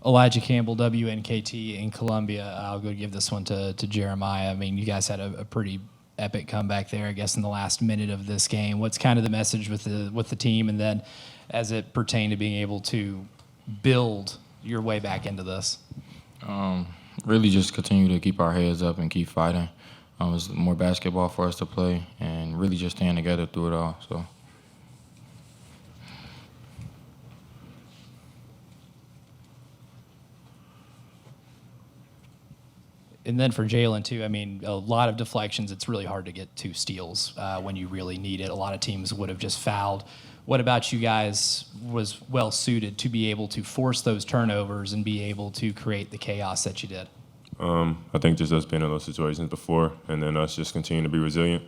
Elijah Campbell, WNKT in Columbia. I'll go give this one to Jeremiah. I mean, you guys had a pretty epic comeback there, I guess, in the last minute of this game. What's kind of the message with the team, and then as it pertained to being able to build your way back into this? Really just continue to keep our heads up and keep fighting. It's more basketball for us to play, and really just staying together through it all. So. And then for Jalon, too, I mean, a lot of deflections. It's really hard to get 2 steals when you really need it. A lot of teams would have just fouled. What about you guys was well-suited to be able to force those turnovers and be able to create the chaos that you did? I think just us being in those situations before, and then us just continuing to be resilient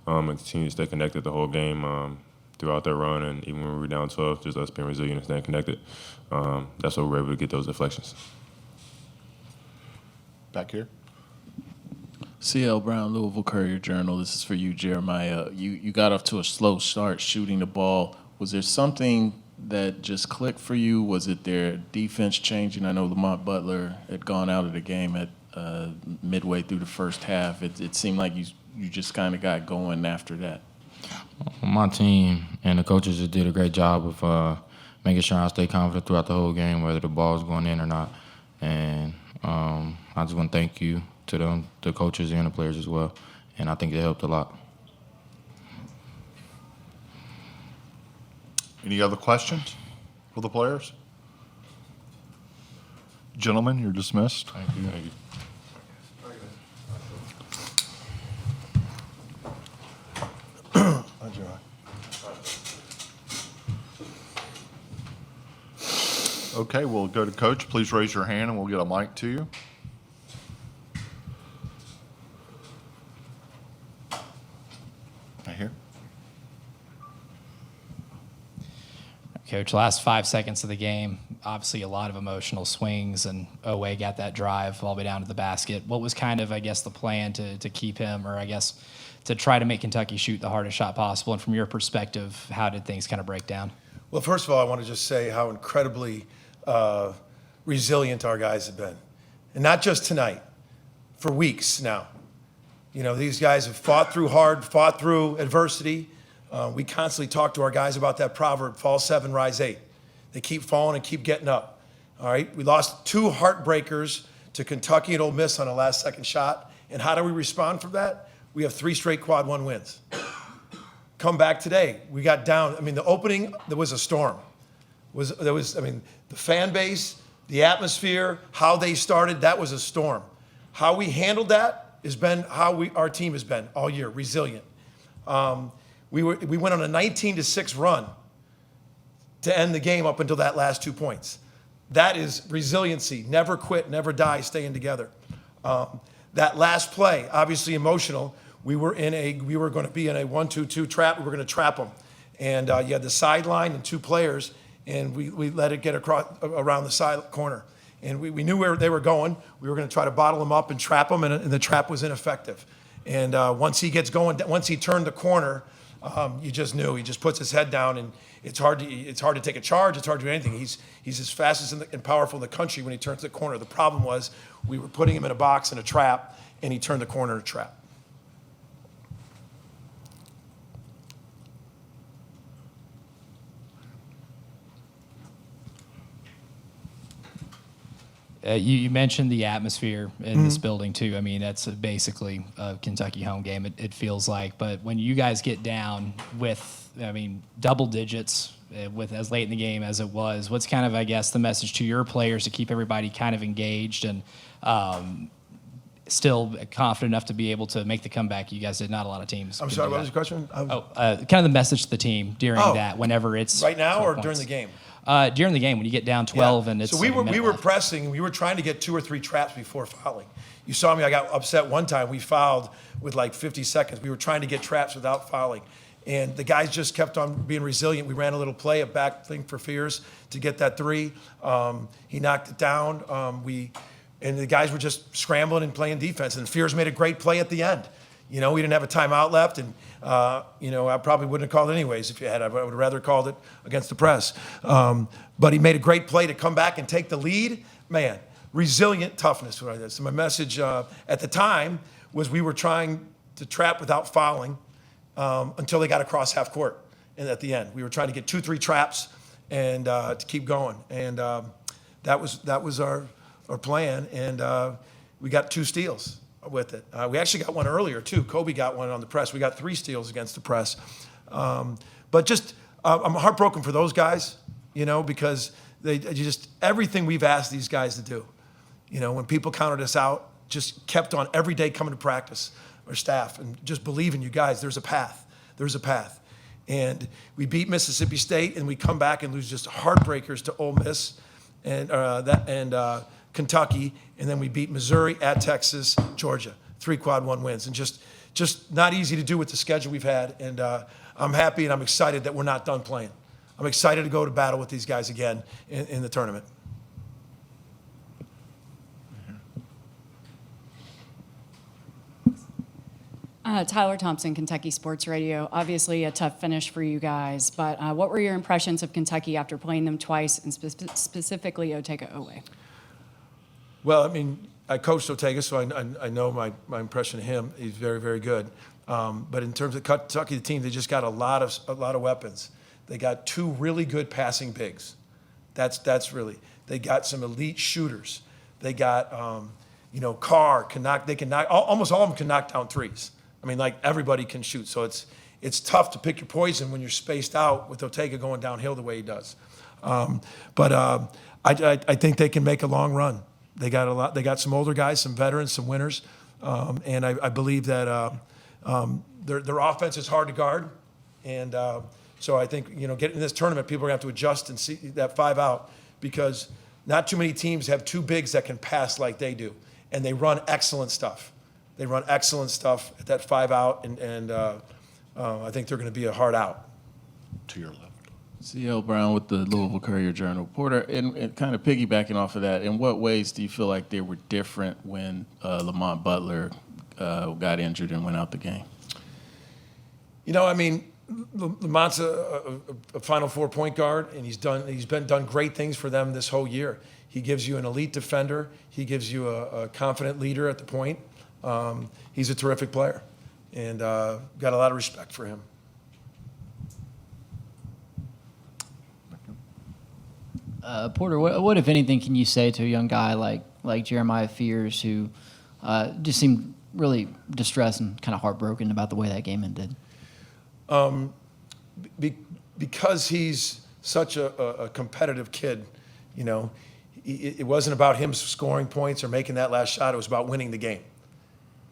and continue to stay connected the whole game throughout that run. And even when we were down 12, just us being resilient and staying connected, that's what we were able to get those deflections. Back here. C.L. Brown, Louisville Courier-Journal. This is for you, Jeremiah. You got off to a slow start shooting the ball. Was there something that just clicked for you? Was it their defense changing? I know Lamont Butler had gone out of the game at midway through the first half. It seemed like you just kind of got going after that. My team and the coaches just did a great job of making sure I stay confident throughout the whole game, whether the ball's going in or not. And I just want to thank you to them, the coaches and the players as well. And I think it helped a lot. Any other questions for the players? Gentlemen, you're dismissed. Thank you. Thank you. Okay, we'll go to Coach. Please raise your hand and we'll get a mic to you. Right here. Coach, last 5 seconds of the game, obviously a lot of emotional swings, and Owe got that drive all the way down to the basket. What was kind of, I guess, the plan to keep him, or I guess to try to make Kentucky shoot the hardest shot possible? And from your perspective, how did things kind of break down? Well, first of all, I want to just say how incredibly resilient our guys have been. And not just tonight, for weeks now. You know, these guys have fought through hard, fought through adversity. We constantly talk to our guys about that proverb, fall 7, rise 8. They keep falling and keep getting up. All right, we lost 2 heartbreakers to Kentucky and Ole Miss on a last-second shot. And how do we respond from that? We have 3 straight quad 1 wins. Come back today, we got down. I mean, the opening, there was a storm. The fan base, the atmosphere, how they started, that was a storm. How we handled that has been how our team has been all year, resilient. We went on a 19-6 run to end the game up until that last 2 points. That is resiliency. Never quit, never die, staying together. That last play, obviously emotional. We were going to be in a 1-2-2 trap. We were going to trap them, and you had the sideline and 2 players, and we let it get across around the side corner. And we knew where they were going. We were going to try to bottle them up and trap them, and the trap was ineffective. And once he gets going, once he turned the corner, you just knew. He just puts his head down, and it's hard to take a charge. It's hard to do anything. He's as fast and powerful in the country when he turns the corner. The problem was we were putting him in a box in a trap, and he turned the corner in a trap. You mentioned the atmosphere in this building, too. I mean, that's basically a Kentucky home game, it feels like. But when you guys get down with, double digits, with as late in the game as it was, what's kind of, I guess, the message to your players to keep everybody kind of engaged and still confident enough to be able to make the comeback you guys did? Not a lot of teams. I'm sorry, what was the question? Kind of the message to the team during that, whenever it's right now or during the game? During the game, when you get down 12 and it's so we were pressing. We were trying to get 2 or 3 traps before fouling. You saw me. I got upset one time. We fouled with like 50 seconds. We were trying to get traps without fouling, and the guys just kept on being resilient. We ran a little play, a back thing for Fears to get that 3. He knocked it down. And the guys were just scrambling and playing defense. And Fears made a great play at the end. You know, we didn't have a timeout left, and, you know, I probably wouldn't have called it anyways if you had. I would have rather called it against the press. But he made a great play to come back and take the lead. Man, resilient toughness. So my message at the time was we were trying to trap without fouling until they got across half court. And at the end, we were trying to get 2-3 traps and to keep going. And that was our plan. And we got 2 steals with it. We actually got one earlier too. Kobe got one on the press. We got 3 steals against the press. But just I'm heartbroken for those guys, you know, because they just everything we've asked these guys to do. You know, when people counted us out, just kept on every day coming to practice, our staff, and just believe in you guys. There's a path. There's a path. And we beat Mississippi State, and we come back and lose just heartbreakers to Ole Miss and Kentucky, and then we beat Missouri, at Texas, Georgia, 3 quad 1 wins, and just not easy to do with the schedule we've had. And I'm happy and I'm excited that we're not done playing. I'm excited to go to battle with these guys again in the tournament. Tyler Thompson, Kentucky Sports Radio. Obviously a tough finish for you guys, but what were your impressions of Kentucky after playing them twice, and specifically Otega Owe? Well, I mean, I coached Otega, so I know my impression of him. He's very, very good. But in terms of Kentucky, the team, they just got a lot of weapons. They got 2 really good passing bigs. That's really. They got some elite shooters. They got, you know, Carr can knock. They can knock. Almost all of them can knock down threes. I mean, like everybody can shoot. So it's tough to pick your poison when you're spaced out with Otega going downhill the way he does. But I think they can make a long run. They got a lot. They got some older guys, some veterans, some winners, and I believe that their offense is hard to guard, and so I think, you know, getting in this tournament, people are gonna have to adjust and see that 5 out, because not too many teams have 2 bigs that can pass like they do, and they run excellent stuff. They run excellent stuff at that 5 out, and I think they're going to be a hard out. To your left. CL Brown with the Louisville Courier-Journal. Porter, and kind of piggybacking off of that, in what ways do you feel like they were different when Lamont Butler got injured and went out the game? You know, I mean, Lamont's a Final Four point guard, and he's done great things for them this whole year. He gives you an elite defender. He gives you a confident leader at the point. He's a terrific player, and got a lot of respect for him. Porter, what if anything can you say to a young guy like Jeremiah Fears, who just seemed really distressed and kind of heartbroken about the way that game ended? Because he's such a competitive kid, you know, it wasn't about him scoring points or making that last shot. It was about winning the game.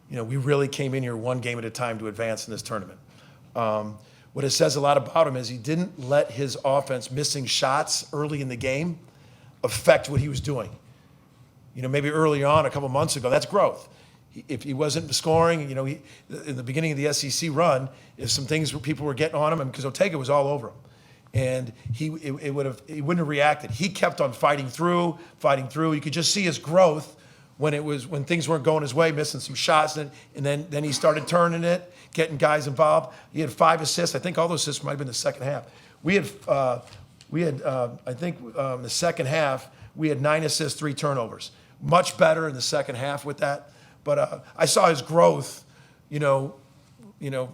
You know, we really came in here 1 game at a time to advance in this tournament. What it says a lot about him is he didn't let his offense missing shots early in the game affect what he was doing. You know, maybe early on, a couple months ago, that's growth. If he wasn't scoring, you know, in the beginning of the SEC run, if some things where people were getting on him, because Otega was all over him, and he wouldn't have reacted. He kept on fighting through. You could just see his growth when things weren't going his way, missing some shots, and then he started turning it, getting guys involved. He had 5 assists. I think all those assists might have been the second half. I think in the second half we had 9 assists, 3 turnovers. Much better in the second half with that. But I saw his growth, you know,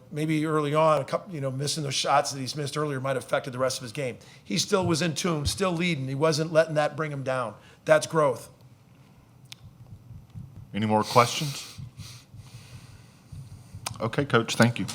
maybe early on, missing those shots that he's missed earlier might have affected the rest of his game. He still was in tune, still leading. He wasn't letting that bring him down. That's growth. Any more questions? Okay, Coach, thank you.